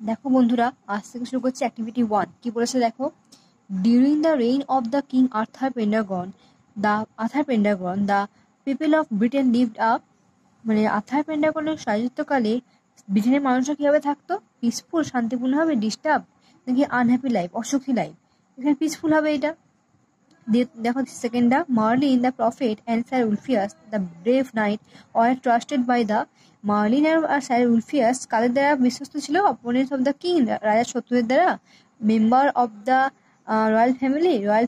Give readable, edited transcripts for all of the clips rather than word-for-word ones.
দেখো বন্ধুরা, আজ থেকে শুরু করছে অ্যাক্টিভিটি 1। কি বলেছে দেখো, during the reign of the king Arthur Pendragon the people of Britain lived up, মানে আর্থার পেন্ডাগনের রাজত্বকালে ব্রিটেনের মানুষরা কিভাবে থাকতো? পিসফুল, শান্তিপূর্ণভাবে, ডিস্টার্ব নাকি আনহ্যাপি লাইফ, অসুখী লাইফ? এখানে পিসফুল হবে এটা। দেখো সেকেন্ডটা, Merlin the prophet and sir Ulfius the brave knight were trusted by the. Merlin আর স্যার উলফিয়াস কাদের দ্বারা বিশ্বস্ত ছিল? অপোনেন্টস অফ দ্য কিং, রাজার শত্রুদের দ্বারা। মেম্বার অফ দ্য রয়্যাল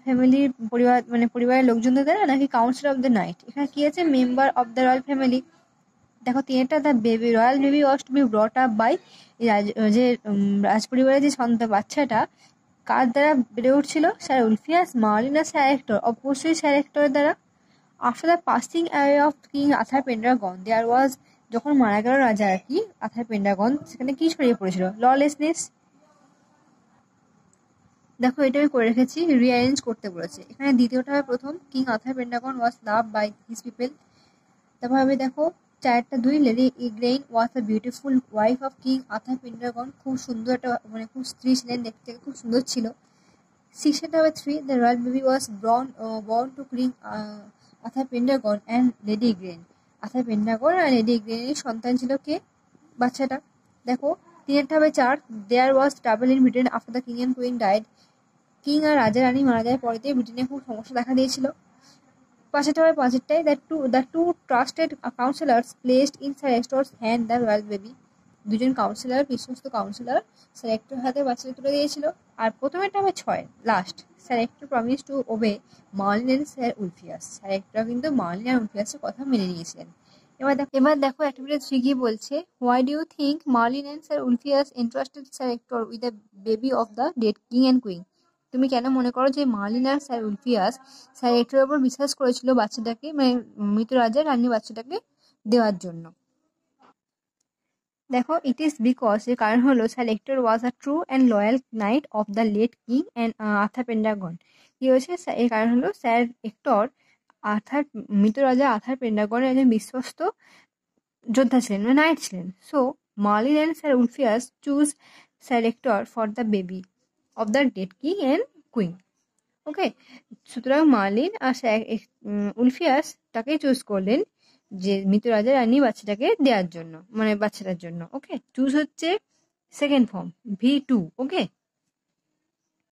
ফ্যামিলির পরিবার, মানে পরিবারের লোকজনদের দ্বারা, নাকি কাউন্সিল অফ দ্য নাইট? এখানে কি আছে? Member of the royal family. দেখো তিনটা, the baby royal baby was to be brought up by, যে রাজপরিবারের যে সন্তান বাচ্চাটা কার দ্বারা বেড়ে উঠছিল? স্যার উলফিয়াস, মার্লিন আর স্যার হেক্টর? অবশ্যই স্যার হেক্টরের দ্বারা। After the passing away of king Arthur Pendragon there was, যখন মারা গেল রাজা আর কি আর্থার পেন্ডাগন, সেখানে কি ছড়িয়ে পড়েছিল? ললেসনেস। দেখো এটা আমি করে রেখেছি, রিঅ্যারেঞ্জ করতে বলেছে। এখানে দ্বিতীয়টা হবে প্রথম, king Arthur Pendragon was love by his people. তারপর হবে দেখো চারটা দুই, lady Igraine was the beautiful wife of king Arthur Pendragon. খুব সুন্দর একটা, মানে খুব স্ত্রী ছিলেন, দেখতে খুব সুন্দর ছিল। Section number 3, the royal baby was born to King Arthur Pendragon and Lady Igraine. Arthur Pendragon আর লেডি ইগ্রেনের সন্তান ছিল কে? বাচ্চাটা। দেখো তিনেরটা হবে 4, there was trouble in Britain after the king and queen died. King আর রাজা রানী মারা যাওয়ার পরেতে ব্রিটেনে খুব সমস্যা দেখা দিয়েছিল। পাঁচেরটা হবে পাঁচেরটাই, the two trusted councillors placed in sir Hector's hand the royal baby. দুজন কাউন্সিলর, বিশ্বস্ত কাউন্সিলর স্যার হেক্টর হাতে বাচ্চাটা তুলে দিয়েছিল। আর প্রথমেরটা হবে 6, last, sir Hector promise to obey Merlin and sir Ulfius. Sir Hector কিন্তু মার্লিন আর উলফিয়াসের কথা মেনে নিয়েছিলেন। এবার দেখো অ্যাক্টিভিটি 3 কি বলছে, why do you think Merlin and sir Ulfius entrusted sir Hector with the baby of the dead king and queen? তুমি কেন মনে করো যে মার্লিন আর স্যার উলফিয়াস স্যার হেক্টরের উপর বিশ্বাস করেছিল বাচ্চাটাকে, মানে মৃত রাজা রানী বাচ্চাটাকে দেওয়ার জন্য? দেখো ইট ইজ বিকজ, এর কারণ হলো sir Hector was a true and loyal knight of the late king and Arthur Pendragon. কি হয়েছে? এর কারণ হলো স্যার হেক্টর মৃত রাজা আর্থার পেন্ডাগনের একজন বিশ্বস্ত যোদ্ধা ছিলেন, মানে নাইট ছিলেন। So Merlin and sir Ulfius choose sir Hector for the baby of the dead king and queen. Okay, সুতরাং মার্লিন আর উলফিয়াস তাকেই চুজ করলেন যে মৃত রাজা রানী বাচ্চাটাকে দেওয়ার জন্য, মানে বাচ্চাটার জন্য। ওকে, চুজ হচ্ছে সেকেন্ড ফর্ম V2। ওকে।